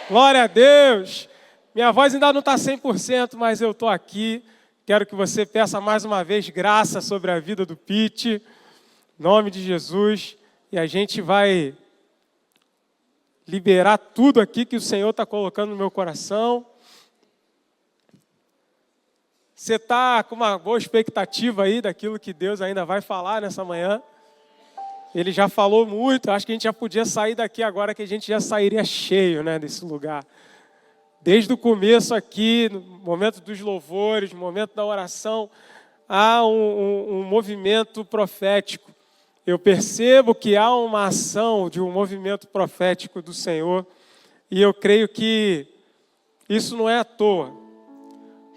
Glória a Deus. Minha voz ainda não está 100%, mas eu estou aqui. Quero que você peça mais uma vez graça sobre a vida do Pete. Em nome de Jesus. E a gente vai liberar tudo aqui que o Senhor está colocando no meu coração. Você está com uma boa expectativa aí daquilo que Deus ainda vai falar nessa manhã? Ele já falou muito, acho que a gente já podia sair daqui agora, que a gente já sairia cheio, né, desse lugar. Desde o começo aqui, no momento dos louvores, no momento da oração, há um movimento profético. Eu percebo que há uma ação de um movimento profético do Senhor, e eu creio que isso não é à toa,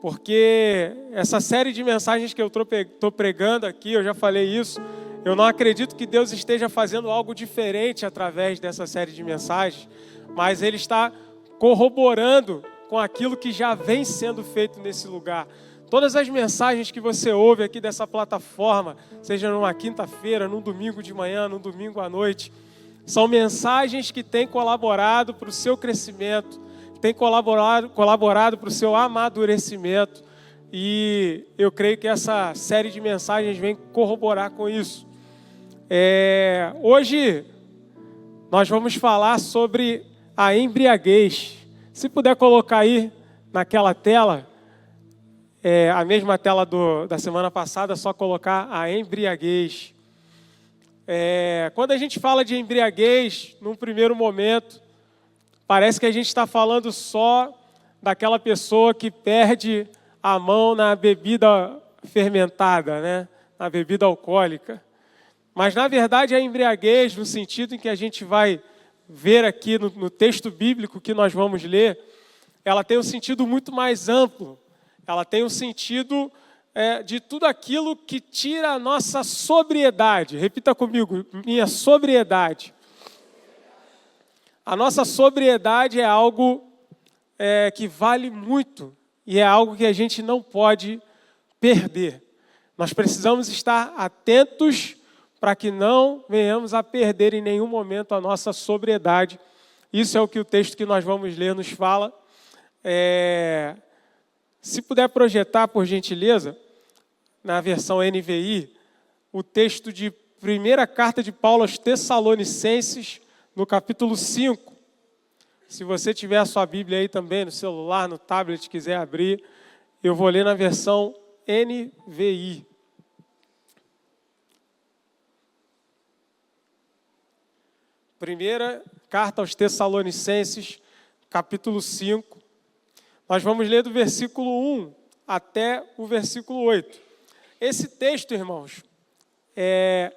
porque essa série de mensagens que eu estou pregando aqui, eu já falei isso, eu não acredito que Deus esteja fazendo algo diferente através dessa série de mensagens, mas Ele está corroborando com aquilo que já vem sendo feito nesse lugar. Todas as mensagens que você ouve aqui dessa plataforma, seja numa quinta-feira, num domingo de manhã, num domingo à noite, são mensagens que têm colaborado para o seu crescimento, têm colaborado para o seu amadurecimento, e eu creio que essa série de mensagens vem corroborar com isso. Hoje nós vamos falar sobre a embriaguez. Se puder colocar aí naquela tela, a mesma tela da semana passada, só colocar a embriaguez. Quando a gente fala de embriaguez, num primeiro momento, parece que a gente está falando só daquela pessoa que perde a mão na bebida fermentada, né? Na bebida alcoólica. Mas, na verdade, a embriaguez, no sentido em que a gente vai ver aqui no texto bíblico que nós vamos ler, ela tem um sentido muito mais amplo. Ela tem um sentido de tudo aquilo que tira a nossa sobriedade. Repita comigo, minha sobriedade. A nossa sobriedade é algo que vale muito e é algo que a gente não pode perder. Nós precisamos estar atentos para que não venhamos a perder em nenhum momento a nossa sobriedade. Isso é o que o texto que nós vamos ler nos fala. Se puder projetar, por gentileza, na versão NVI, o texto de primeira carta de Paulo aos Tessalonicenses, no capítulo 5. Se você tiver a sua Bíblia aí também, no celular, no tablet, quiser abrir, eu vou ler na versão NVI. Primeira carta aos Tessalonicenses, capítulo 5. Nós vamos ler do versículo 1 até o versículo 8. Esse texto, irmãos, é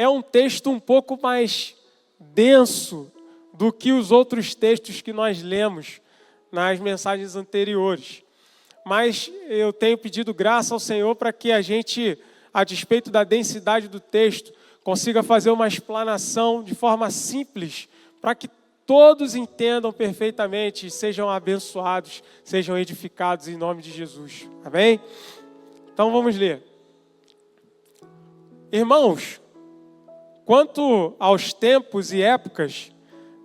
um texto um pouco mais denso do que os outros textos que nós lemos nas mensagens anteriores. Mas eu tenho pedido graça ao Senhor para que a gente, a despeito da densidade do texto, consiga fazer uma explanação de forma simples, para que todos entendam perfeitamente, sejam abençoados, sejam edificados em nome de Jesus. Amém? Então vamos ler. Irmãos, quanto aos tempos e épocas,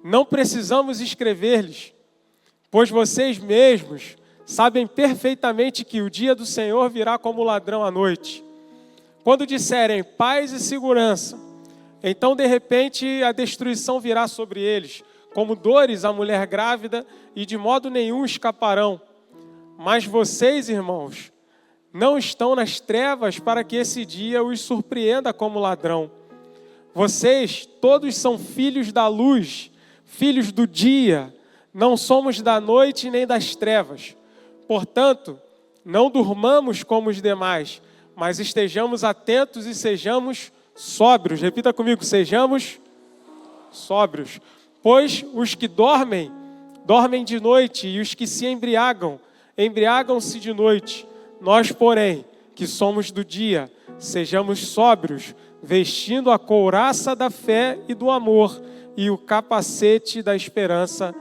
não precisamos escrever-lhes, pois vocês mesmos sabem perfeitamente que o dia do Senhor virá como ladrão à noite. Quando disserem paz e segurança, então de repente a destruição virá sobre eles, como dores à mulher grávida, e de modo nenhum escaparão. Mas vocês, irmãos, não estão nas trevas para que esse dia os surpreenda como ladrão. Vocês todos são filhos da luz, filhos do dia, não somos da noite nem das trevas. Portanto, não durmamos como os demais, mas estejamos atentos e sejamos sóbrios. Repita comigo, sejamos sóbrios. Pois os que dormem, dormem de noite, e os que se embriagam, embriagam-se de noite. Nós, porém, que somos do dia, sejamos sóbrios, vestindo a couraça da fé e do amor, e o capacete da esperança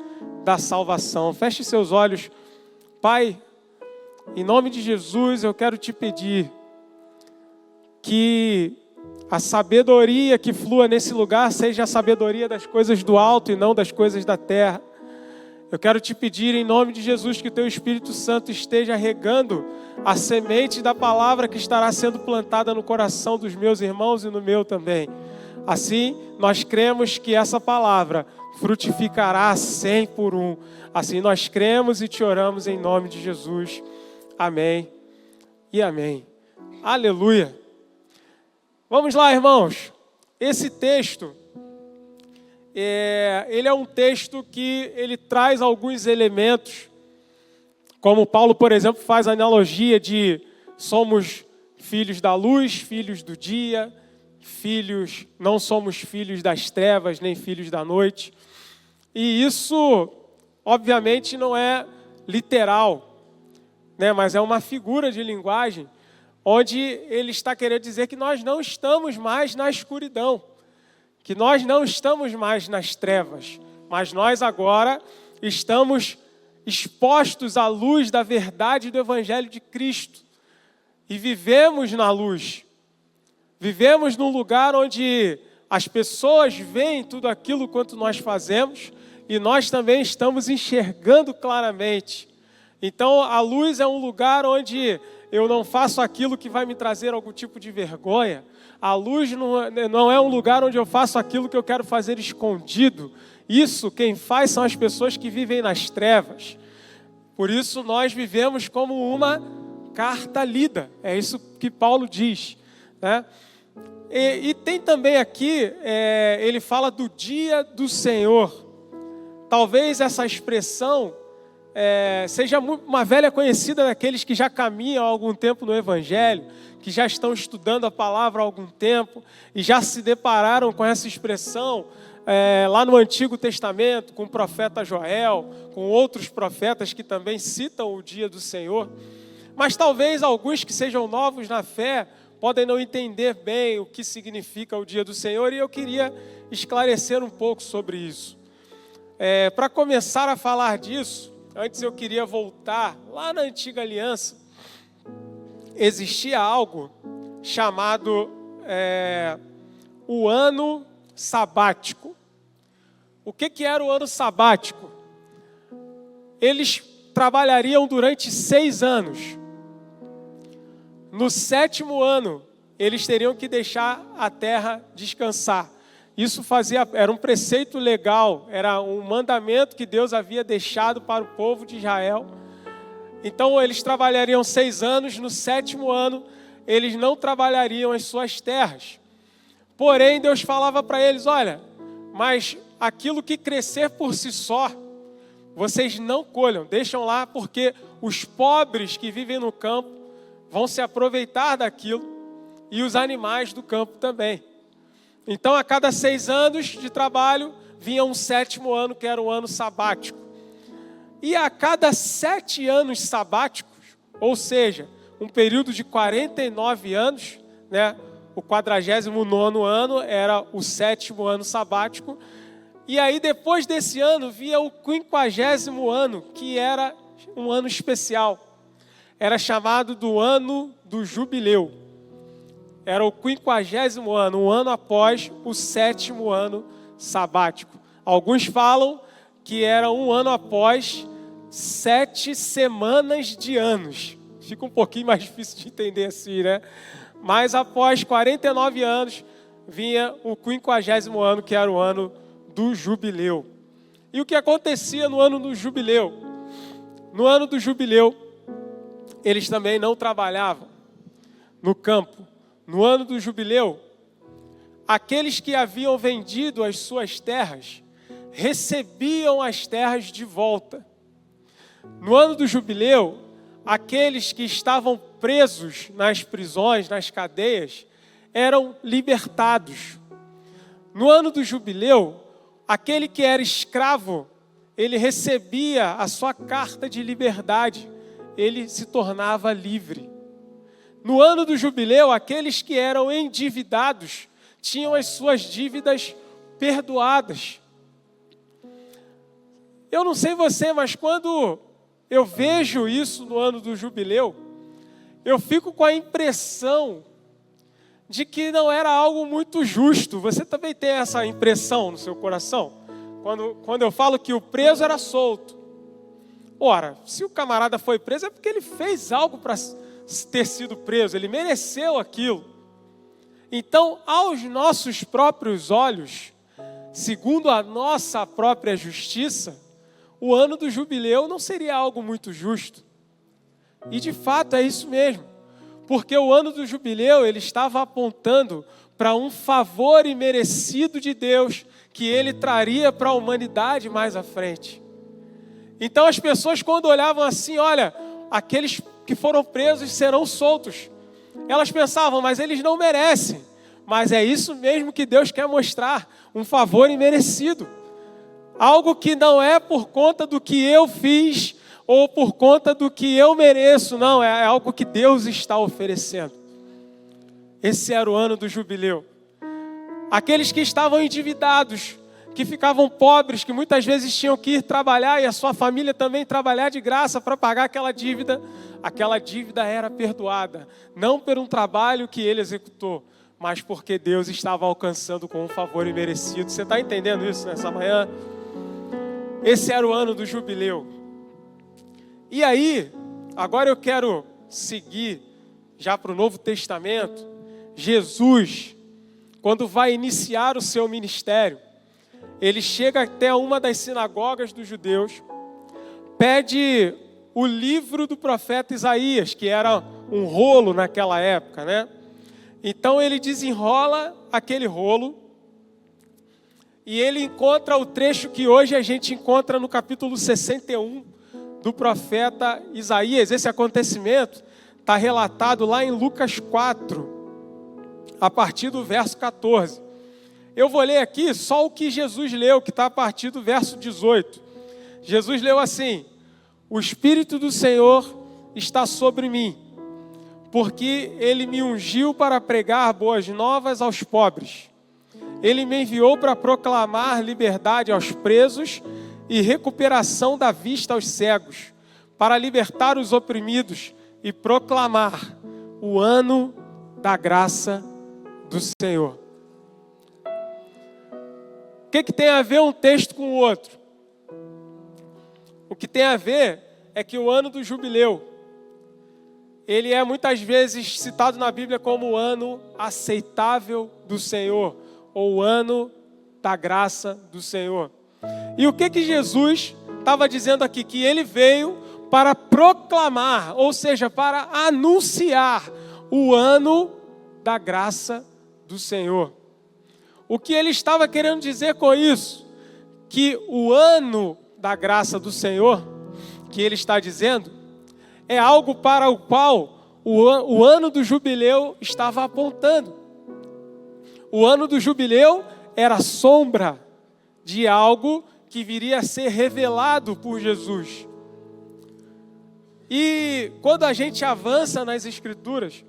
da salvação. Feche seus olhos. Pai, em nome de Jesus, eu quero te pedir que a sabedoria que flua nesse lugar seja a sabedoria das coisas do alto e não das coisas da terra. Eu quero te pedir em nome de Jesus que o teu Espírito Santo esteja regando a semente da palavra que estará sendo plantada no coração dos meus irmãos e no meu também. Assim, nós cremos que essa palavra frutificará 100 por 1. Assim nós cremos e te oramos em nome de Jesus. Amém e amém. Aleluia. Vamos lá, irmãos. Esse texto, ele é um texto que ele traz alguns elementos, como Paulo, por exemplo, faz a analogia de somos filhos da luz, filhos do dia, não somos filhos das trevas, nem filhos da noite. E isso, obviamente, não é literal, né? Mas é uma figura de linguagem, onde ele está querendo dizer que nós não estamos mais na escuridão, que nós não estamos mais nas trevas, mas nós agora estamos expostos à luz da verdade do Evangelho de Cristo e vivemos na luz. Vivemos num lugar onde as pessoas veem tudo aquilo quanto nós fazemos e nós também estamos enxergando claramente. Então, a luz é um lugar onde eu não faço aquilo que vai me trazer algum tipo de vergonha. A luz não é um lugar onde eu faço aquilo que eu quero fazer escondido. Isso, quem faz são as pessoas que vivem nas trevas. Por isso, nós vivemos como uma carta lida. É isso que Paulo diz, né? E tem também aqui, ele fala do dia do Senhor. Talvez essa expressão seja uma velha conhecida daqueles que já caminham há algum tempo no Evangelho, que já estão estudando a palavra há algum tempo e já se depararam com essa expressão lá no Antigo Testamento, com o profeta Joel, com outros profetas que também citam o dia do Senhor. Mas talvez alguns que sejam novos na fé podem não entender bem o que significa o dia do Senhor, e eu queria esclarecer um pouco sobre isso. Para começar a falar disso, antes eu queria voltar lá na Antiga Aliança. Existia algo chamado o ano sabático. O que era o ano sabático? Eles trabalhariam durante 6 anos. No 7º ano, eles teriam que deixar a terra descansar. Isso era um preceito legal, era um mandamento que Deus havia deixado para o povo de Israel. Então, eles trabalhariam 6 anos, no 7º ano, eles não trabalhariam as suas terras. Porém, Deus falava para eles, olha, mas aquilo que crescer por si só, vocês não colham, deixam lá, porque os pobres que vivem no campo vão se aproveitar daquilo e os animais do campo também. Então, a cada 6 anos de trabalho, vinha um 7º ano, que era o ano sabático. E a cada 7 anos sabáticos, ou seja, um período de 49 anos, né? O 49º ano era o 7º ano sabático. E aí, depois desse ano, vinha o 50º ano, que era um ano especial. Era chamado do ano do jubileu. Era o 50º ano, um ano após o 7º ano sabático. Alguns falam que era um ano após 7 semanas de anos. Fica um pouquinho mais difícil de entender assim, né? Mas após 49 anos, vinha o 50º ano, que era o ano do jubileu. E o que acontecia no ano do jubileu? No ano do jubileu, eles também não trabalhavam no campo. No ano do jubileu, aqueles que haviam vendido as suas terras recebiam as terras de volta. No ano do jubileu, aqueles que estavam presos nas prisões, nas cadeias, eram libertados. No ano do jubileu, aquele que era escravo, ele recebia a sua carta de liberdade, ele se tornava livre. No ano do jubileu, aqueles que eram endividados tinham as suas dívidas perdoadas. Eu não sei você, mas quando eu vejo isso no ano do jubileu, eu fico com a impressão de que não era algo muito justo. Você também tem essa impressão no seu coração? Quando eu falo que o preso era solto, Ora, se o camarada foi preso é porque ele fez algo para ter sido preso, ele mereceu aquilo. Então, aos nossos próprios olhos, segundo a nossa própria justiça, o ano do jubileu não seria algo muito justo. E de fato é isso mesmo, porque o ano do jubileu ele estava apontando para um favor imerecido de Deus que ele traria para a humanidade mais à frente. Então as pessoas quando olhavam assim, olha, aqueles que foram presos serão soltos. Elas pensavam, mas eles não merecem. Mas é isso mesmo que Deus quer mostrar, um favor imerecido. Algo que não é por conta do que eu fiz ou por conta do que eu mereço, não, é algo que Deus está oferecendo. Esse era o ano do jubileu. Aqueles que estavam endividados, que ficavam pobres, que muitas vezes tinham que ir trabalhar e a sua família também trabalhar de graça para pagar aquela dívida era perdoada. Não por um trabalho que ele executou, mas porque Deus estava alcançando com um favor imerecido. Você está entendendo isso nessa manhã? Esse era o ano do jubileu. E aí, agora eu quero seguir já para o Novo Testamento. Jesus, quando vai iniciar o seu ministério, ele chega até uma das sinagogas dos judeus, pede o livro do profeta Isaías, que era um rolo naquela época, né? Então ele desenrola aquele rolo e ele encontra o trecho que hoje a gente encontra no capítulo 61 do profeta Isaías. Esse acontecimento está relatado lá em Lucas 4, a partir do verso 14. Eu vou ler aqui só o que Jesus leu, que está a partir do verso 18. Jesus leu assim: o Espírito do Senhor está sobre mim, porque Ele me ungiu para pregar boas novas aos pobres. Ele me enviou para proclamar liberdade aos presos e recuperação da vista aos cegos, para libertar os oprimidos e proclamar o ano da graça do Senhor. O que tem a ver um texto com o outro? O que tem a ver é que o ano do jubileu, ele é muitas vezes citado na Bíblia como o ano aceitável do Senhor, ou o ano da graça do Senhor. E o que Jesus estava dizendo aqui? Que ele veio para proclamar, ou seja, para anunciar o ano da graça do Senhor. O que ele estava querendo dizer com isso? Que o ano da graça do Senhor, que ele está dizendo, é algo para o qual o ano do jubileu estava apontando. O ano do jubileu era a sombra de algo que viria a ser revelado por Jesus. E quando a gente avança nas Escrituras,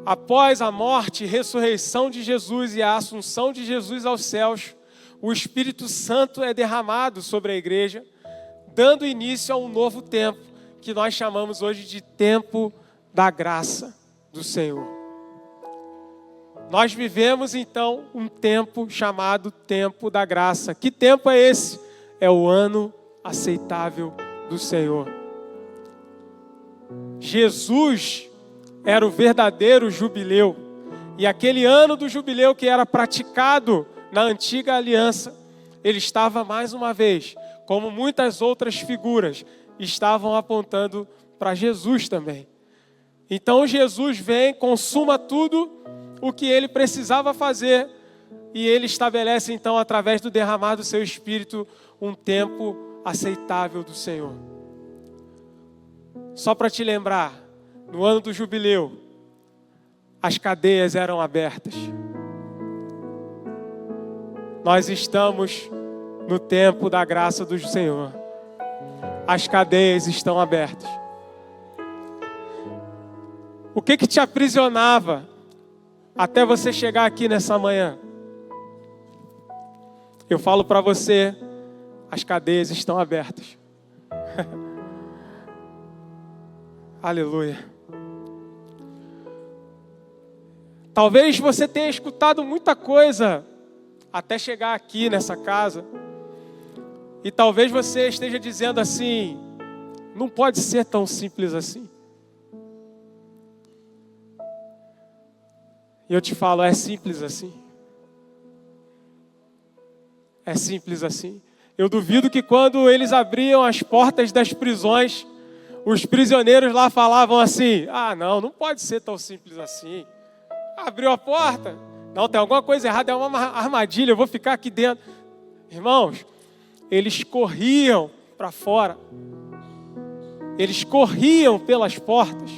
após a morte e ressurreição de Jesus e a assunção de Jesus aos céus, o Espírito Santo é derramado sobre a igreja, dando início a um novo tempo, que nós chamamos hoje de tempo da graça do Senhor. Nós vivemos então um tempo chamado tempo da graça. Que tempo é esse? É o ano aceitável do Senhor. Jesus era o verdadeiro jubileu. E aquele ano do jubileu que era praticado na antiga aliança, ele estava mais uma vez, como muitas outras figuras, estavam apontando para Jesus também. Então Jesus vem, consuma tudo o que ele precisava fazer, e ele estabelece então, através do derramar do seu Espírito, um tempo aceitável do Senhor. Só para te lembrar, no ano do jubileu, as cadeias eram abertas. Nós estamos no tempo da graça do Senhor. As cadeias estão abertas. O que te aprisionava até você chegar aqui nessa manhã? Eu falo para você, as cadeias estão abertas. Aleluia. Talvez você tenha escutado muita coisa até chegar aqui nessa casa. E talvez você esteja dizendo assim: Não pode ser tão simples assim. E eu te falo, é simples assim. É simples assim. Eu duvido que quando eles abriam as portas das prisões, os prisioneiros lá falavam assim: ah, não pode ser tão simples assim. Abriu a porta, não, tem alguma coisa errada, é uma armadilha, eu vou ficar aqui dentro. Irmãos, eles corriam para fora. Eles corriam pelas portas,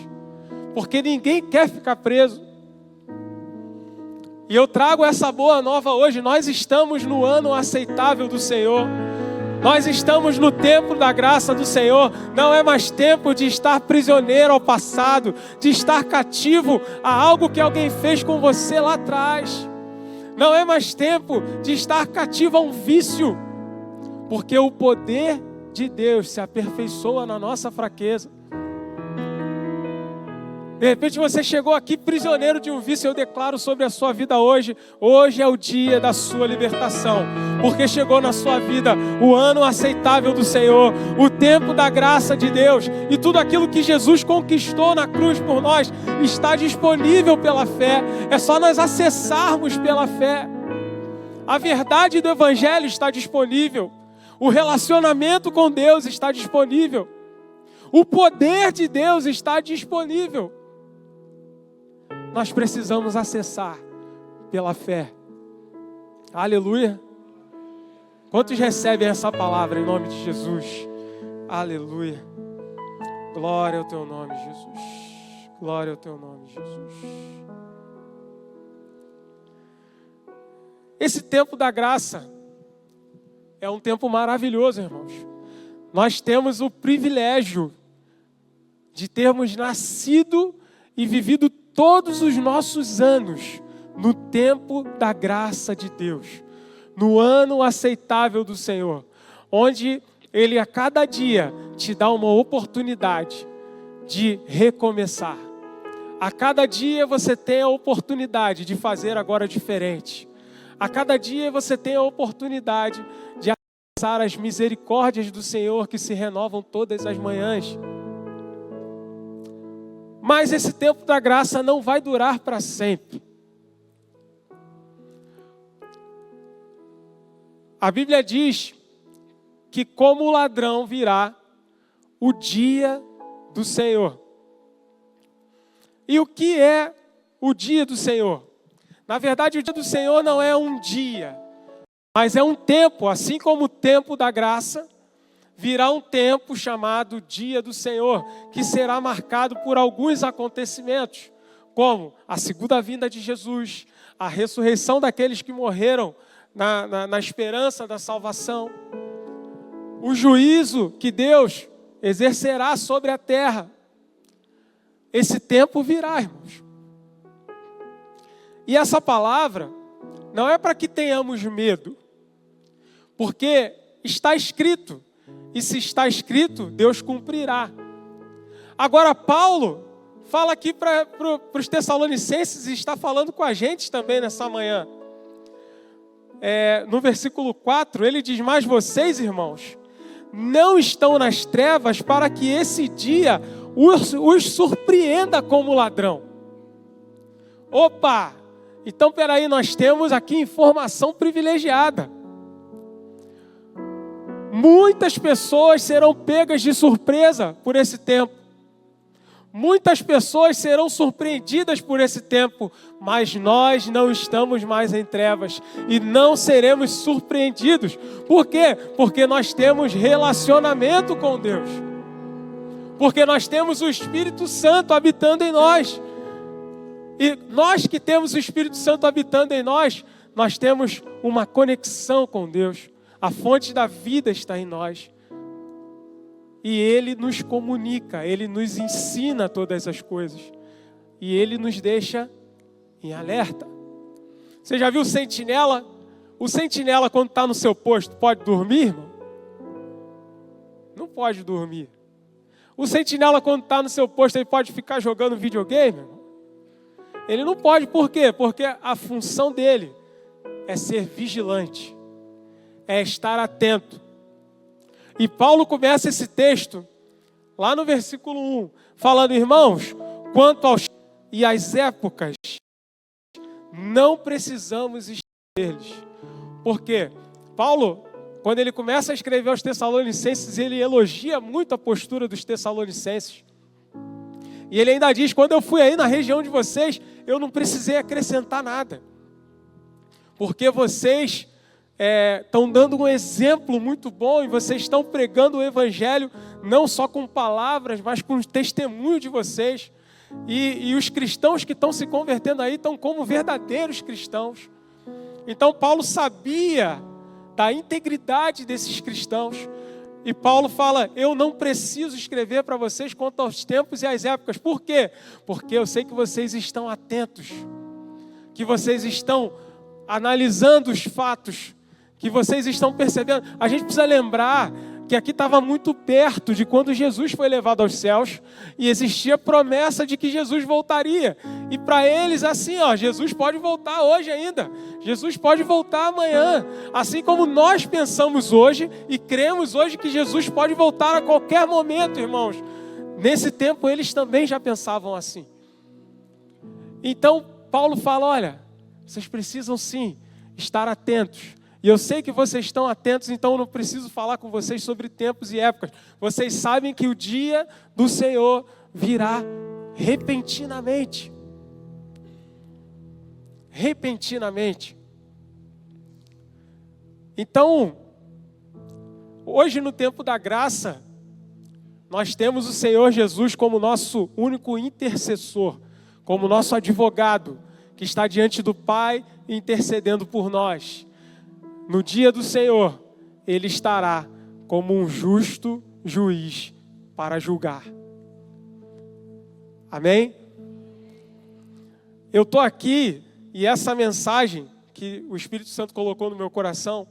porque ninguém quer ficar preso. E eu trago essa boa nova hoje. Nós estamos no ano aceitável do Senhor. Nós estamos no tempo da graça do Senhor. Não é mais tempo de estar prisioneiro ao passado, de estar cativo a algo que alguém fez com você lá atrás. Não é mais tempo de estar cativo a um vício, porque o poder de Deus se aperfeiçoa na nossa fraqueza. De repente você chegou aqui prisioneiro de um vício. Eu declaro sobre a sua vida hoje. Hoje é o dia da sua libertação, porque chegou na sua vida o ano aceitável do Senhor, o tempo da graça de Deus, e tudo aquilo que Jesus conquistou na cruz por nós está disponível pela fé. É só nós acessarmos pela fé. A verdade do Evangelho está disponível. O relacionamento com Deus está disponível. O poder de Deus está disponível. Nós precisamos acessar pela fé. Aleluia. Quantos recebem essa palavra em nome de Jesus? Aleluia. Glória ao teu nome, Jesus. Glória ao teu nome, Jesus. Esse tempo da graça é um tempo maravilhoso, irmãos. Nós temos o privilégio de termos nascido e vivido todos os nossos anos no tempo da graça de Deus, no ano aceitável do Senhor, onde Ele a cada dia te dá uma oportunidade de recomeçar. A cada dia você tem a oportunidade de fazer agora diferente. A cada dia você tem a oportunidade de acessar as misericórdias do Senhor que se renovam todas as manhãs. Mas esse tempo da graça não vai durar para sempre. A Bíblia diz que como ladrão virá o dia do Senhor. E o que é o dia do Senhor? Na verdade, o dia do Senhor não é um dia, mas é um tempo. Assim como o tempo da graça, virá um tempo chamado Dia do Senhor, que será marcado por alguns acontecimentos, como a segunda vinda de Jesus, a ressurreição daqueles que morreram na esperança da salvação, o juízo que Deus exercerá sobre a terra. Esse tempo virá, irmãos. E essa palavra não é para que tenhamos medo, porque está escrito. E se está escrito, Deus cumprirá. Agora, Paulo fala aqui para os Tessalonicenses, e está falando com a gente também nessa manhã. No versículo 4, ele diz: mas vocês, irmãos, não estão nas trevas para que esse dia os surpreenda como ladrão. Opa! Então, peraí, nós temos aqui informação privilegiada. Muitas pessoas serão pegas de surpresa por esse tempo. Muitas pessoas serão surpreendidas por esse tempo, mas nós não estamos mais em trevas e não seremos surpreendidos. Por quê? Porque nós temos relacionamento com Deus. Porque nós temos o Espírito Santo habitando em nós. E nós que temos o Espírito Santo habitando em nós, nós temos uma conexão com Deus. A fonte da vida está em nós. E Ele nos comunica, Ele nos ensina todas as coisas. E Ele nos deixa em alerta. Você já viu o sentinela? O sentinela, quando está no seu posto, pode dormir, irmão? Não pode dormir. O sentinela, quando está no seu posto, ele pode ficar jogando videogame, irmão? Ele não pode, por quê? Porque a função dele é ser vigilante, é estar atento. E Paulo começa esse texto lá no versículo 1, falando, irmãos, quanto aos e às épocas, não precisamos escrever-lhes. Porque Paulo, quando ele começa a escrever aos Tessalonicenses, ele elogia muito a postura dos Tessalonicenses. E ele ainda diz, quando eu fui aí na região de vocês, eu não precisei acrescentar nada. Porque vocês estão dando um exemplo muito bom e vocês estão pregando o Evangelho não só com palavras, mas com o testemunho de vocês. E os cristãos que estão se convertendo aí estão como verdadeiros cristãos. Então Paulo sabia da integridade desses cristãos. E Paulo fala, eu não preciso escrever para vocês quanto aos tempos e às épocas. Por quê? Porque eu sei que vocês estão atentos, que vocês estão analisando os fatos, que vocês estão percebendo. A gente precisa lembrar que aqui estava muito perto de quando Jesus foi levado aos céus e existia promessa de que Jesus voltaria. E para eles assim, Jesus pode voltar hoje ainda. Jesus pode voltar amanhã. Assim como nós pensamos hoje e cremos hoje que Jesus pode voltar a qualquer momento, irmãos. Nesse tempo eles também já pensavam assim. Então Paulo fala, olha, vocês precisam sim estar atentos. E eu sei que vocês estão atentos, então eu não preciso falar com vocês sobre tempos e épocas. Vocês sabem que o dia do Senhor virá repentinamente. Repentinamente. Então, hoje no tempo da graça, nós temos o Senhor Jesus como nosso único intercessor, como nosso advogado, que está diante do Pai intercedendo por nós. No dia do Senhor, Ele estará como um justo juiz para julgar. Amém? Eu estou aqui e essa mensagem que o Espírito Santo colocou no meu coração,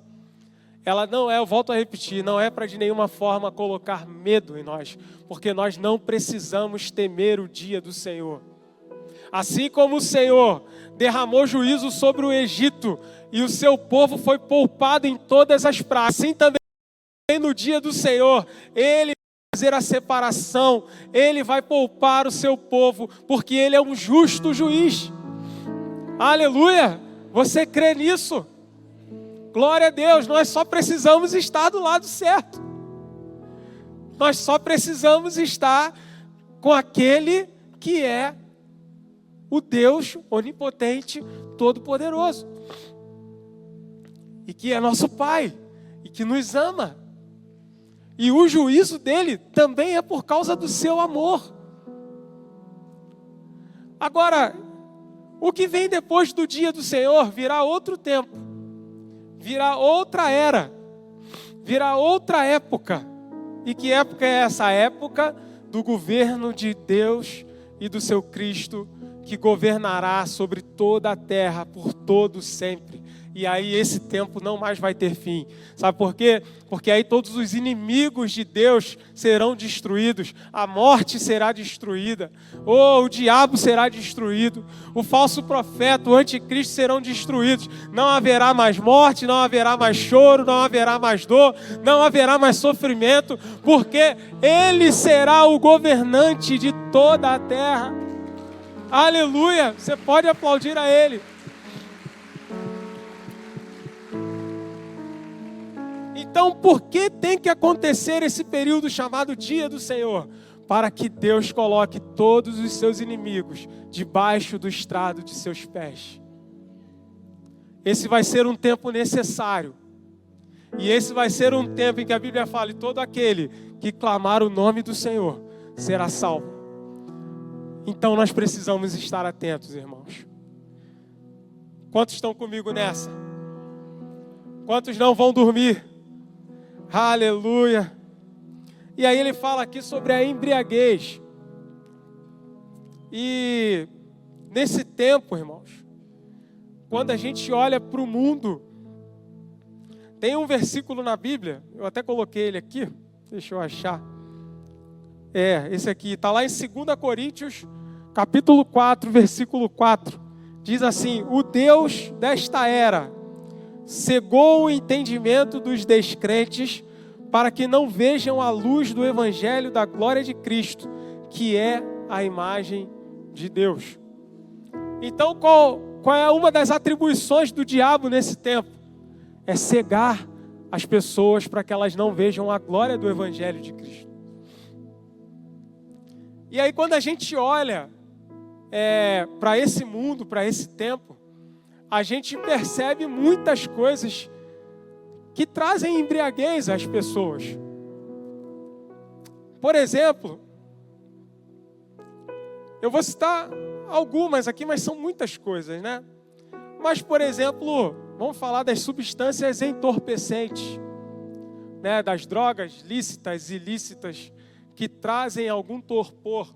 ela não é, eu volto a repetir, não é para de nenhuma forma colocar medo em nós, porque nós não precisamos temer o dia do Senhor. Assim como o Senhor derramou juízo sobre o Egito e o seu povo foi poupado em todas as praças, assim também no dia do Senhor, Ele vai fazer a separação, Ele vai poupar o seu povo, porque Ele é um justo juiz. Aleluia! Você crê nisso? Glória a Deus, nós só precisamos estar do lado certo. Nós só precisamos estar com aquele que é o Deus onipotente, todo-poderoso. E que é nosso Pai, e que nos ama. E o juízo dele também é por causa do seu amor. Agora, o que vem depois do dia do Senhor virá outro tempo, virá outra era, virá outra época. E que época é essa? A época do governo de Deus e do seu Cristo, que governará sobre toda a terra por todo sempre. E aí esse tempo não mais vai ter fim. Sabe por quê? Porque aí todos os inimigos de Deus serão destruídos. A morte será destruída. O diabo será destruído. O falso profeta, o anticristo serão destruídos. Não haverá mais morte, não haverá mais choro, não haverá mais dor, não haverá mais sofrimento, porque Ele será o governante de toda a terra. Aleluia! Você pode aplaudir a Ele. Então, por que tem que acontecer esse período chamado Dia do Senhor? Para que Deus coloque todos os seus inimigos debaixo do estrado de seus pés. Esse vai ser um tempo necessário. E esse vai ser um tempo em que a Bíblia fala: e todo aquele que clamar o nome do Senhor será salvo. Então nós precisamos estar atentos, irmãos. Quantos estão comigo nessa? Quantos não vão dormir? Aleluia. E aí ele fala aqui sobre a embriaguez. E nesse tempo, irmãos, quando a gente olha para o mundo, tem um versículo na Bíblia, eu até coloquei ele aqui, deixa eu achar. Esse aqui, está lá em 2 Coríntios, capítulo 4, versículo 4. Diz assim: o Deus desta era cegou o entendimento dos descrentes para que não vejam a luz do evangelho da glória de Cristo, que é a imagem de Deus. Então, qual é uma das atribuições do diabo nesse tempo? É cegar as pessoas para que elas não vejam a glória do evangelho de Cristo. E aí, quando a gente olha para esse mundo, para esse tempo, a gente percebe muitas coisas que trazem embriaguez às pessoas. Por exemplo, eu vou citar algumas aqui, mas são muitas coisas, né? Mas, por exemplo, vamos falar das substâncias entorpecentes, né? Das drogas lícitas e ilícitas que trazem algum torpor.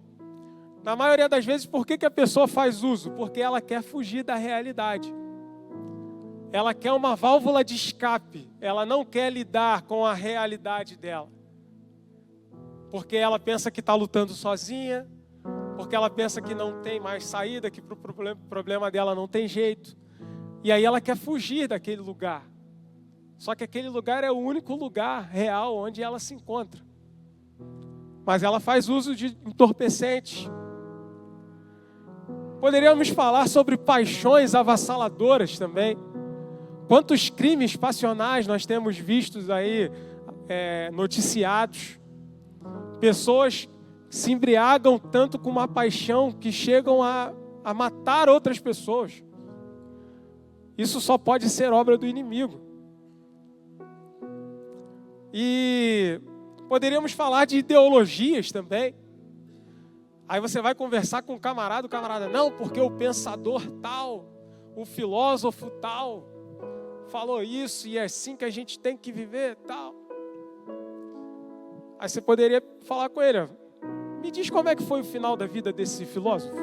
Na maioria das vezes, por que a pessoa faz uso? Porque ela quer fugir da realidade. Ela quer uma válvula de escape. Ela não quer lidar com a realidade dela. Porque ela pensa que está lutando sozinha. Porque ela pensa que não tem mais saída, que para o problema dela não tem jeito. E aí ela quer fugir daquele lugar. Só que aquele lugar é o único lugar real onde ela se encontra. Mas ela faz uso de entorpecentes. Poderíamos falar sobre paixões avassaladoras também. Quantos crimes passionais nós temos vistos aí, noticiados. Pessoas se embriagam tanto com uma paixão que chegam a matar outras pessoas. Isso só pode ser obra do inimigo. E poderíamos falar de ideologias também. Aí você vai conversar com o camarada, não, porque o pensador tal, o filósofo tal, falou isso e é assim que a gente tem que viver, tal. Aí você poderia falar com ele, me diz como é que foi o final da vida desse filósofo?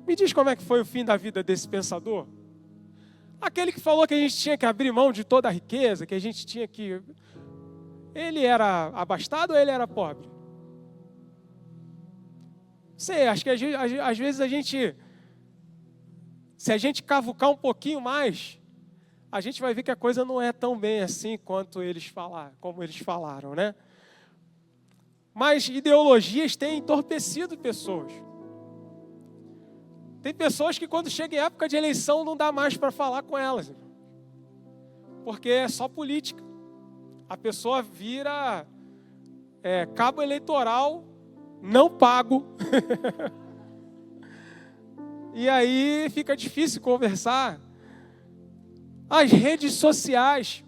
Me diz como é que foi o fim da vida desse pensador? Aquele que falou que a gente tinha que abrir mão de toda a riqueza, que a gente tinha que... Ele era abastado ou ele era pobre? Sei, acho que às vezes a gente... Se a gente cavucar um pouquinho mais, a gente vai ver que a coisa não é tão bem assim quanto eles falaram, como eles falaram, né? Mas ideologias têm entorpecido pessoas. Tem pessoas que quando chega em época de eleição não dá mais para falar com elas. Porque é só política. A pessoa vira cabo eleitoral não pago. E aí fica difícil conversar. As redes sociais.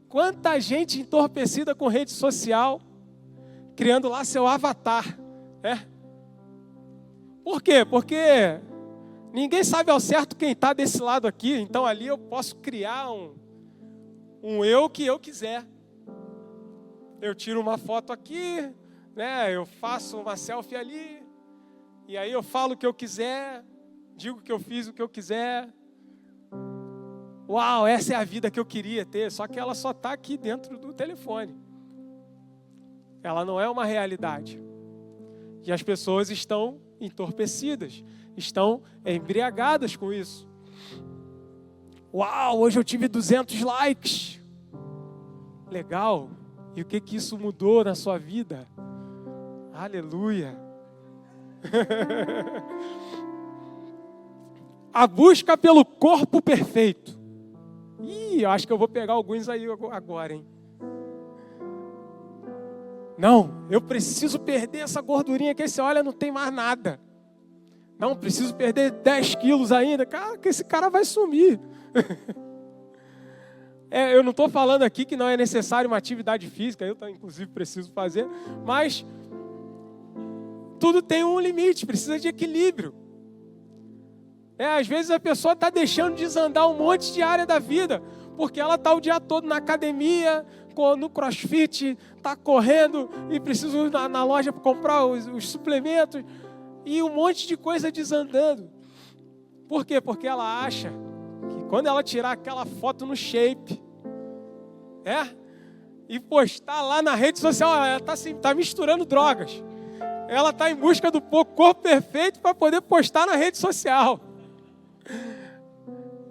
Quanta gente entorpecida com rede social, criando lá seu avatar, né? Por quê? Porque ninguém sabe ao certo quem está desse lado aqui, então ali eu posso criar um eu que eu quiser. Eu tiro uma foto aqui, né? Eu faço uma selfie ali, e aí eu falo o que eu quiser, digo que eu fiz o que eu quiser. Uau, essa é a vida que eu queria ter, só que ela só está aqui dentro do telefone. Ela não é uma realidade. E as pessoas estão entorpecidas, estão embriagadas com isso. Uau, hoje eu tive 200 likes. Legal. E o que isso mudou na sua vida? Aleluia. A busca pelo corpo perfeito. Eu acho que eu vou pegar alguns aí agora, hein? Não, eu preciso perder essa gordurinha que aí você olha, não tem mais nada. Não, preciso perder 10 quilos ainda. Cara, que esse cara vai sumir. Eu não estou falando aqui que não é necessário uma atividade física, eu inclusive preciso fazer, mas tudo tem um limite, precisa de equilíbrio. Às vezes a pessoa está deixando desandar um monte de área da vida, porque ela está o dia todo na academia, no crossfit, está correndo e precisa ir na loja para comprar os suplementos e um monte de coisa desandando. Por quê? Porque ela acha que quando ela tirar aquela foto no shape, e postar lá na rede social, ela está misturando drogas. Ela está em busca do corpo perfeito para poder postar na rede social.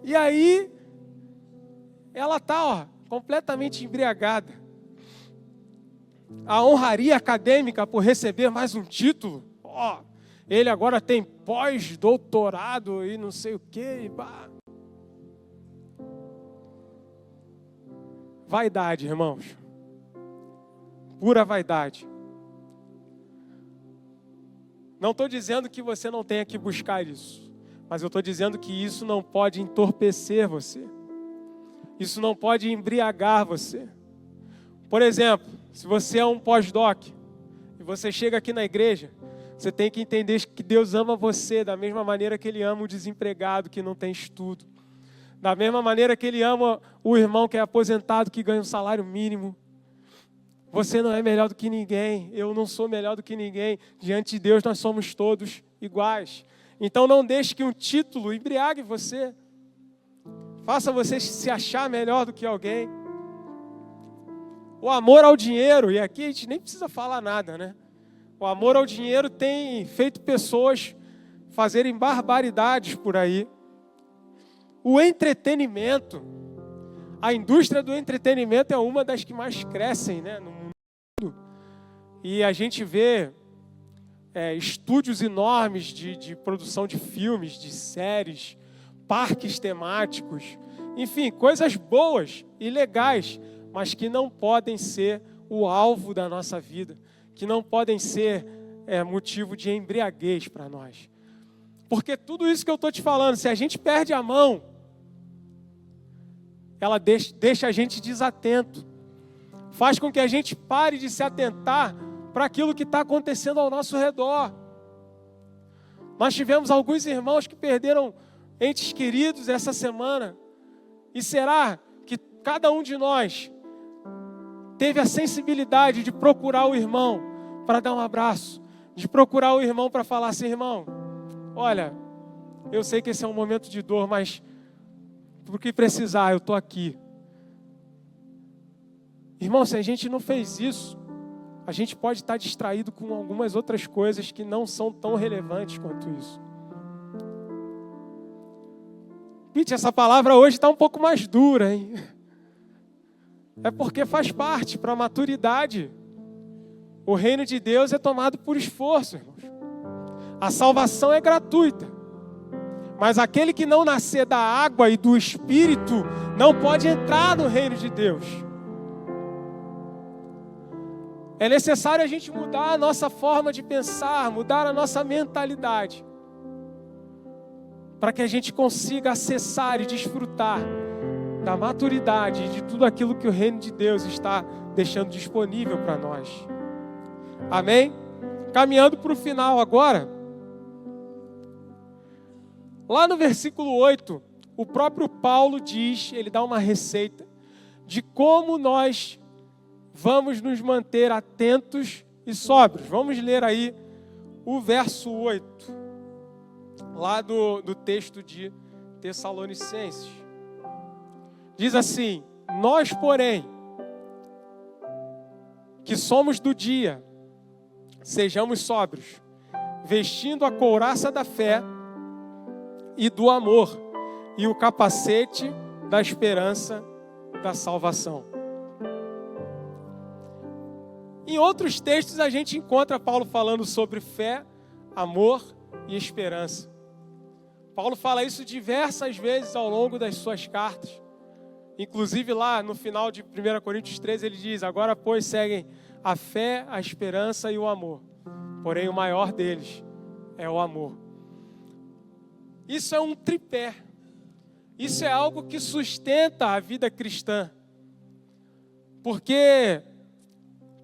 E aí, ela está completamente embriagada. A honraria acadêmica por receber mais um título. Ele agora tem pós-doutorado e não sei o quê. Vaidade, irmãos. Pura vaidade. Não estou dizendo que você não tenha que buscar isso, mas eu estou dizendo que isso não pode entorpecer você. Isso não pode embriagar você. Por exemplo, se você é um pós-doc e você chega aqui na igreja, você tem que entender que Deus ama você da mesma maneira que Ele ama o desempregado que não tem estudo. Da mesma maneira que Ele ama o irmão que é aposentado, que ganha um salário mínimo. Você não é melhor do que ninguém, eu não sou melhor do que ninguém. Diante de Deus nós somos todos iguais. Então não deixe que um título embriague você. Faça você se achar melhor do que alguém. O amor ao dinheiro, e aqui a gente nem precisa falar nada, né? O amor ao dinheiro tem feito pessoas fazerem barbaridades por aí. O entretenimento, a indústria do entretenimento é uma das que mais crescem, né, no mundo. E a gente vê estúdios enormes de produção de filmes, de séries, parques temáticos, enfim, coisas boas e legais, mas que não podem ser o alvo da nossa vida, que não podem ser motivo de embriaguez para nós. Porque tudo isso que eu estou te falando, se a gente perde a mão, ela deixa a gente desatento, faz com que a gente pare de se atentar para aquilo que está acontecendo ao nosso redor. Nós tivemos alguns irmãos que perderam entes queridos essa semana, e será que cada um de nós teve a sensibilidade de procurar o irmão para dar um abraço, de procurar o irmão para falar assim: irmão, olha, eu sei que esse é um momento de dor, mas por que precisar, eu estou aqui. Irmão, se a gente não fez isso, a gente pode estar distraído com algumas outras coisas que não são tão relevantes quanto isso. Pete, essa palavra hoje está um pouco mais dura, hein? É porque faz parte para a maturidade. O reino de Deus é tomado por esforço, irmãos. A salvação é gratuita. Mas aquele que não nascer da água e do Espírito não pode entrar no reino de Deus. É necessário a gente mudar a nossa forma de pensar, mudar a nossa mentalidade, para que a gente consiga acessar e desfrutar da maturidade e de tudo aquilo que o reino de Deus está deixando disponível para nós. Amém? Caminhando para o final agora. Lá no versículo 8, o próprio Paulo diz, ele dá uma receita de como nós vamos nos manter atentos e sóbrios. Vamos ler aí o verso 8, lá do texto de Tessalonicenses. Diz assim: nós, porém, que somos do dia, sejamos sóbrios, vestindo a couraça da fé e do amor, e o capacete da esperança da salvação. Em outros textos a gente encontra Paulo falando sobre fé, amor e esperança. Paulo fala isso diversas vezes ao longo das suas cartas. Inclusive lá no final de 1 Coríntios 13 ele diz: agora pois seguem a fé, a esperança e o amor. Porém o maior deles é o amor. Isso é um tripé. Isso é algo que sustenta a vida cristã. Porque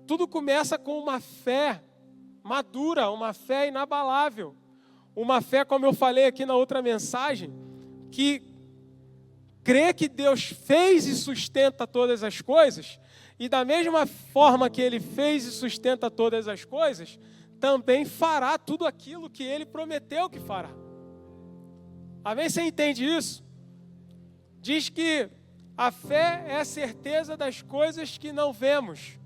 tudo começa com uma fé madura, uma fé inabalável. Uma fé, como eu falei aqui na outra mensagem, que crê que Deus fez e sustenta todas as coisas, e da mesma forma que Ele fez e sustenta todas as coisas, também fará tudo aquilo que Ele prometeu que fará. Amém? Você entende isso? Diz que a fé é a certeza das coisas que não vemos.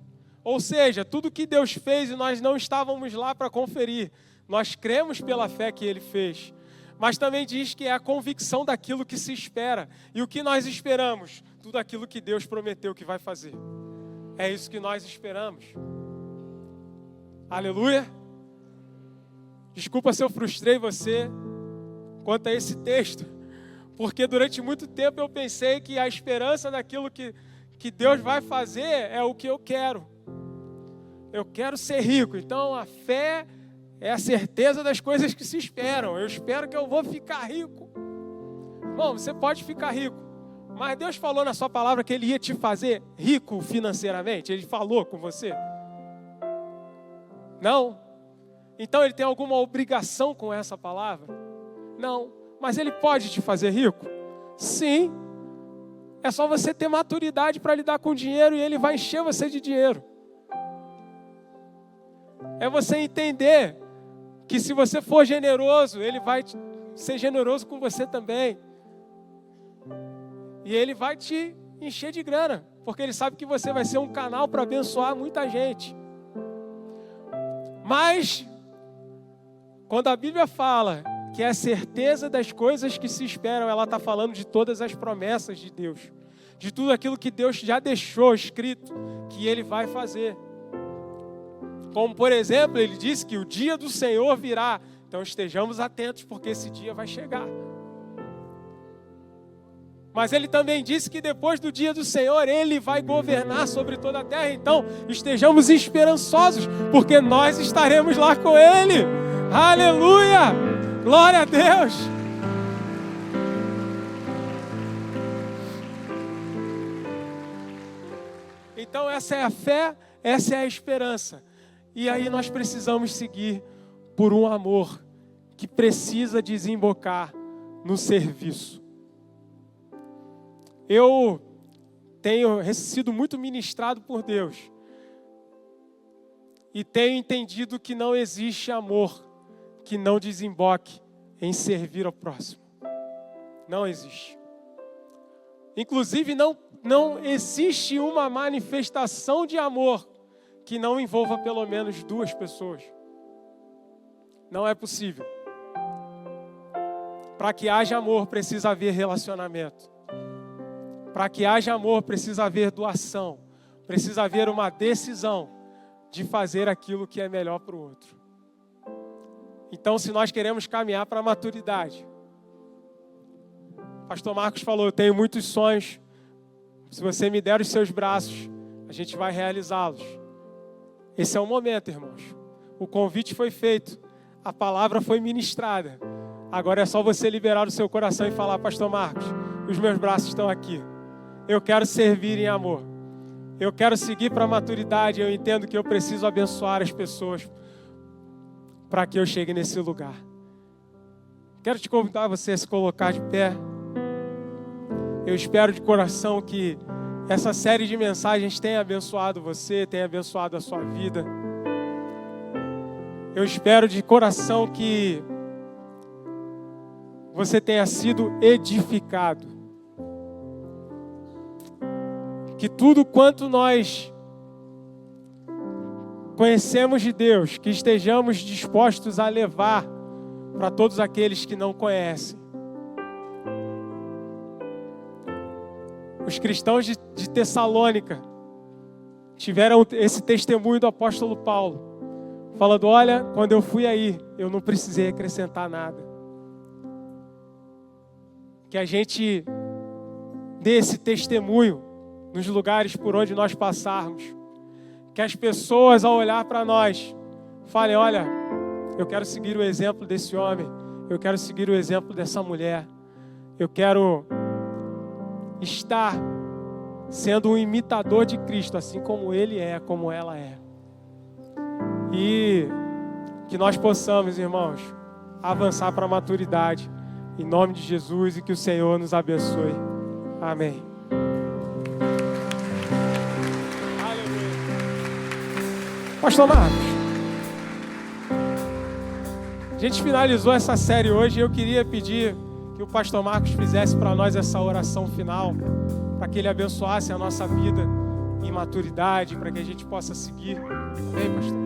Ou seja, tudo que Deus fez e nós não estávamos lá para conferir. Nós cremos pela fé que Ele fez. Mas também diz que é a convicção daquilo que se espera. E o que nós esperamos? tudo aquilo que Deus prometeu que vai fazer. É isso que nós esperamos. Aleluia. Desculpa se eu frustrei você quanto a esse texto, porque durante muito tempo eu pensei que a esperança daquilo que Deus vai fazer é o que eu quero. Eu quero ser rico, então a fé é a certeza das coisas que se esperam. Eu espero que eu vou ficar rico. Bom, você pode ficar rico, mas Deus falou na sua palavra que Ele ia te fazer rico financeiramente. Ele falou com você? Não? Então Ele tem alguma obrigação com essa palavra? Não. Mas Ele pode te fazer rico? Sim. É só você ter maturidade para lidar com dinheiro e Ele vai encher você de dinheiro. É você entender que se você for generoso, Ele vai ser generoso com você também. E Ele vai te encher de grana, porque Ele sabe que você vai ser um canal para abençoar muita gente. Mas, quando a Bíblia fala que é a certeza das coisas que se esperam, ela está falando de todas as promessas de Deus, de tudo aquilo que Deus já deixou escrito, que Ele vai fazer. Como, por exemplo, Ele disse que o dia do Senhor virá. Então estejamos atentos, porque esse dia vai chegar. Mas Ele também disse que depois do dia do Senhor, Ele vai governar sobre toda a terra. Então estejamos esperançosos, porque nós estaremos lá com Ele. Aleluia! Glória a Deus! Então essa é a fé, essa é a esperança. E aí nós precisamos seguir por um amor que precisa desembocar no serviço. Eu tenho sido muito ministrado por Deus e tenho entendido que não existe amor que não desemboque em servir ao próximo. Não existe. Inclusive não existe uma manifestação de amor que não envolva pelo menos 2 pessoas. Não é possível. Para que haja amor, precisa haver relacionamento. Para que haja amor, precisa haver doação. Precisa haver uma decisão de fazer aquilo que é melhor para o outro. Então, se nós queremos caminhar para a maturidade, Pastor Marcos falou, eu tenho muitos sonhos. Se você me der os seus braços, a gente vai realizá-los. Esse é o momento, irmãos. O convite foi feito. A palavra foi ministrada. Agora é só você liberar o seu coração e falar, Pastor Marcos, os meus braços estão aqui. Eu quero servir em amor. Eu quero seguir para a maturidade. Eu entendo que eu preciso abençoar as pessoas para que eu chegue nesse lugar. Quero te convidar a você a se colocar de pé. Eu espero de coração que essa série de mensagens tenha abençoado você, tenha abençoado a sua vida. Eu espero de coração que você tenha sido edificado. Que tudo quanto nós conhecemos de Deus, que estejamos dispostos a levar para todos aqueles que não conhecem. Os cristãos de Tessalônica tiveram esse testemunho do apóstolo Paulo, falando, olha, quando eu fui aí, eu não precisei acrescentar nada. Que a gente dê esse testemunho nos lugares por onde nós passarmos. Que as pessoas, ao olhar para nós, falem, olha, eu quero seguir o exemplo desse homem, eu quero seguir o exemplo dessa mulher, eu quero estar sendo um imitador de Cristo, assim como Ele é, como ela é. E que nós possamos, irmãos, avançar para a maturidade, em nome de Jesus, e que o Senhor nos abençoe. Amém. Aleluia. Pastor Marcos, a gente finalizou essa série hoje e eu queria pedir que o Pastor Marcos fizesse para nós essa oração final, para que Ele abençoasse a nossa vida em maturidade, para que a gente possa seguir. Amém, pastor?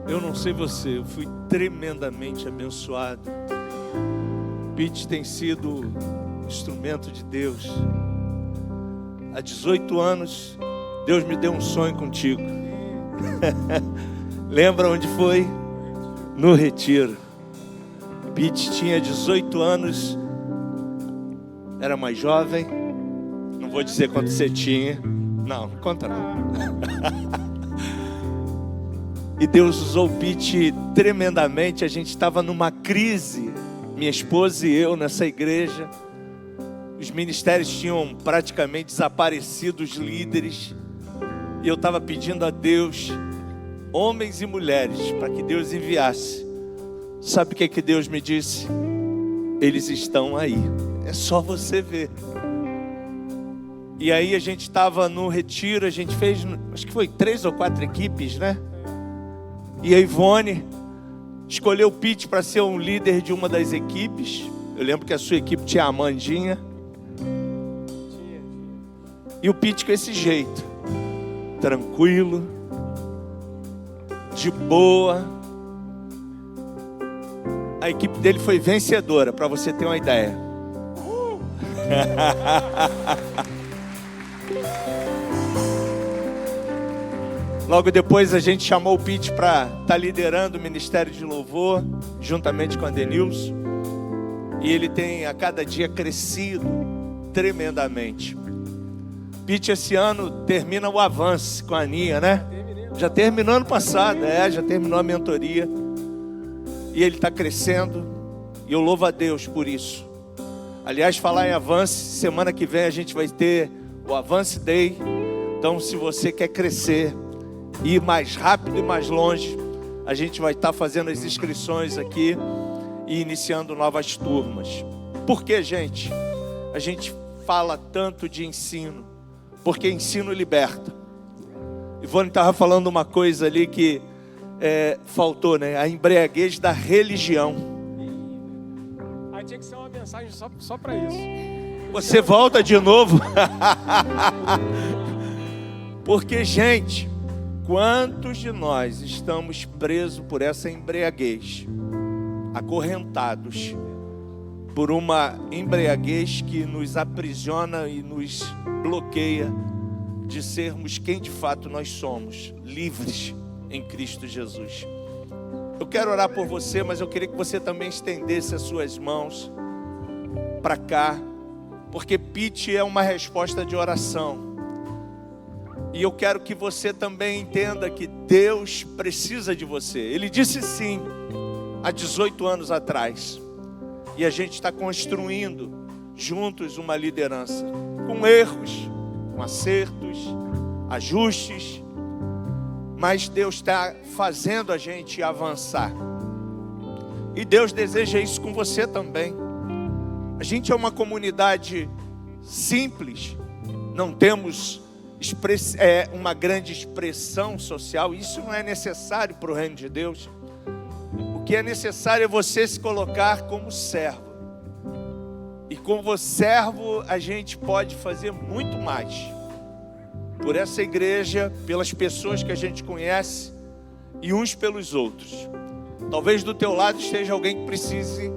Eu não sei você, eu fui tremendamente abençoado. Pete tem sido instrumento de Deus. Há 18 anos, Deus me deu um sonho contigo. Lembra onde foi? No Retiro. Pete tinha 18 anos, era mais jovem. Não vou dizer quanto você tinha. Não, conta não. E Deus usou o Pete tremendamente. A gente estava numa crise, minha esposa e eu, nessa igreja. Os ministérios tinham praticamente desaparecido, os líderes. E eu estava pedindo a Deus, homens e mulheres, para que Deus enviasse. Sabe o que Deus me disse? Eles estão aí, é só você ver. E aí a gente estava no retiro, a gente fez, acho que foi 3 ou 4 equipes, né? E a Ivone escolheu o Pete para ser um líder de uma das equipes. Eu lembro que a sua equipe tinha a Amandinha. E o Pete com esse jeito, tranquilo, de boa. A equipe dele foi vencedora, para você ter uma ideia. Logo depois a gente chamou o Pete para estar liderando o Ministério de Louvor, juntamente com a Denilson. E ele tem a cada dia crescido tremendamente. Pete esse ano termina o Avance com a Aninha, né? Já terminou ano passado, já terminou a mentoria. E ele está crescendo, e eu louvo a Deus por isso. Aliás, falar em Avance, semana que vem a gente vai ter o Avance Day. Então, se você quer crescer, ir mais rápido e mais longe, a gente vai estar fazendo as inscrições aqui e iniciando novas turmas. Por que, gente? A gente fala tanto de ensino, porque ensino liberta. Ivone estava falando uma coisa ali que faltou, né? A embriaguez da religião. Aí tinha que ser uma mensagem só para isso. Você volta de novo. Porque, gente, quantos de nós estamos presos por essa embriaguez, acorrentados por uma embriaguez que nos aprisiona e nos bloqueia de sermos quem de fato nós somos, livres em Cristo Jesus. Eu quero orar por você, mas eu queria que você também estendesse as suas mãos para cá, porque Pete é uma resposta de oração. E eu quero que você também entenda que Deus precisa de você. Ele disse sim, há 18 anos atrás. E a gente está construindo juntos uma liderança, com erros, com acertos, ajustes. Mas Deus está fazendo a gente avançar. E Deus deseja isso com você também. A gente é uma comunidade simples, não temos uma grande expressão social. Isso não é necessário para o reino de Deus. O que é necessário é você se colocar como servo. E como servo a gente pode fazer muito mais por essa igreja, pelas pessoas que a gente conhece e uns pelos outros. Talvez do teu lado esteja alguém que precise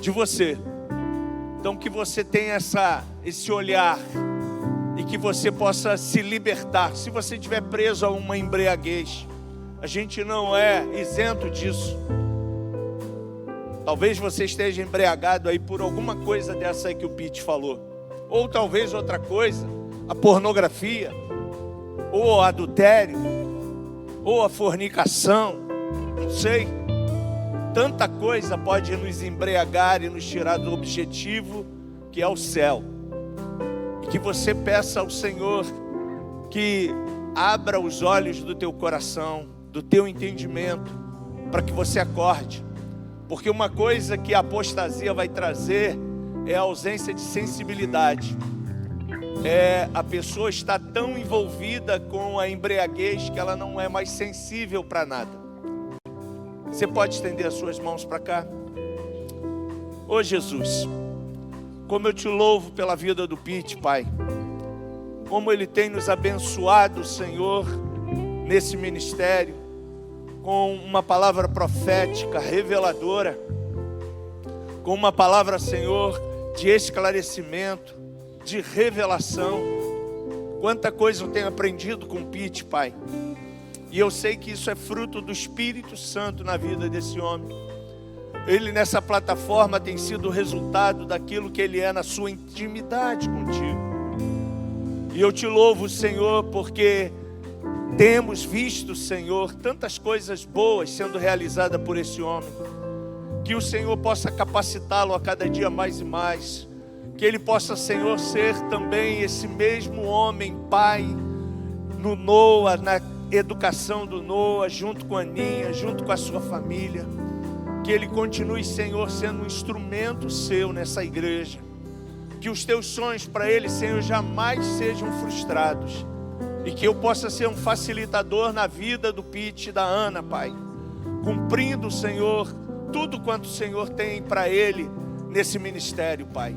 de você. Então que você tenha esse olhar e que você possa se libertar. Se você estiver preso a uma embriaguez, a gente não é isento disso. Talvez você esteja embriagado aí por alguma coisa dessa aí que o Pete falou. Ou talvez outra coisa, a pornografia, ou o adultério, ou a fornicação, não sei. Tanta coisa pode nos embriagar e nos tirar do objetivo que é o céu. E que você peça ao Senhor que abra os olhos do teu coração, do teu entendimento, para que você acorde. Porque uma coisa que a apostasia vai trazer é a ausência de sensibilidade. A pessoa está tão envolvida com a embriaguez que ela não é mais sensível para nada. Você pode estender as suas mãos para cá? Ô Jesus, como eu te louvo pela vida do Pete, Pai. Como ele tem nos abençoado, Senhor, nesse ministério, com uma palavra profética, reveladora, com uma palavra, Senhor, de esclarecimento, de revelação. Quanta coisa eu tenho aprendido com o Pete, Pai. E eu sei que isso é fruto do Espírito Santo na vida desse homem. Ele nessa plataforma tem sido o resultado daquilo que ele é na sua intimidade contigo. E eu te louvo, Senhor, porque temos visto, Senhor, tantas coisas boas sendo realizadas por esse homem. Que o Senhor possa capacitá-lo a cada dia mais e mais. Que ele possa, Senhor, ser também esse mesmo homem, pai, no Noah, na educação do Noah, junto com a Aninha, junto com a sua família. Que ele continue, Senhor, sendo um instrumento seu nessa igreja. Que os teus sonhos para ele, Senhor, jamais sejam frustrados. E que eu possa ser um facilitador na vida do Pete e da Ana, Pai. Cumprindo, Senhor, tudo quanto o Senhor tem para ele nesse ministério, Pai.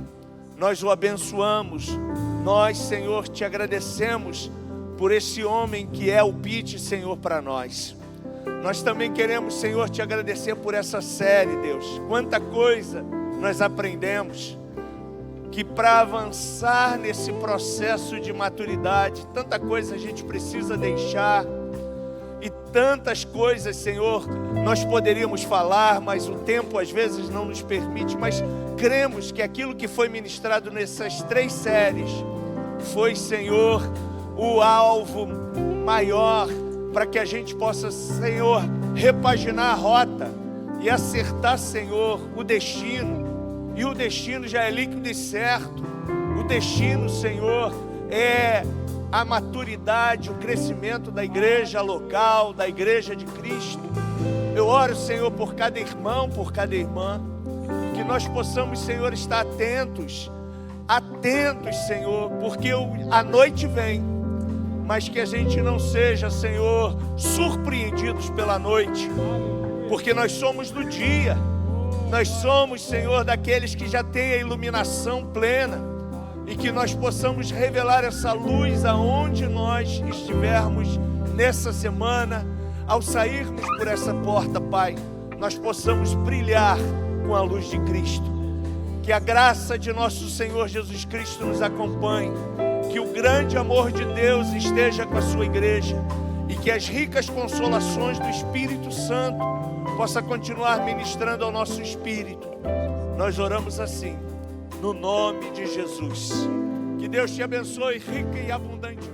Nós o abençoamos. Nós, Senhor, te agradecemos por esse homem que é o Pete, Senhor, para nós. Nós também queremos, Senhor, te agradecer por essa série, Deus. Quanta coisa nós aprendemos. Que para avançar nesse processo de maturidade, tanta coisa a gente precisa deixar. E tantas coisas, Senhor, nós poderíamos falar, mas o tempo às vezes não nos permite. Mas cremos que aquilo que foi ministrado nessas 3 séries foi, Senhor, o alvo maior para que a gente possa, Senhor, repaginar a rota e acertar, Senhor, o destino. E o destino já é líquido e certo. O destino, Senhor, é a maturidade, o crescimento da igreja local, da igreja de Cristo. Eu oro, Senhor, por cada irmão, por cada irmã. Que nós possamos, Senhor, estar atentos, Senhor, porque a noite vem. Mas que a gente não seja, Senhor, surpreendidos pela noite. Porque nós somos do dia. Nós somos, Senhor, daqueles que já têm a iluminação plena. E que nós possamos revelar essa luz aonde nós estivermos nessa semana. Ao sairmos por essa porta, Pai, nós possamos brilhar com a luz de Cristo. Que a graça de nosso Senhor Jesus Cristo nos acompanhe. Que o grande amor de Deus esteja com a sua igreja. E que as ricas consolações do Espírito Santo possa continuar ministrando ao nosso espírito. Nós oramos assim, no nome de Jesus. Que Deus te abençoe rica e abundante.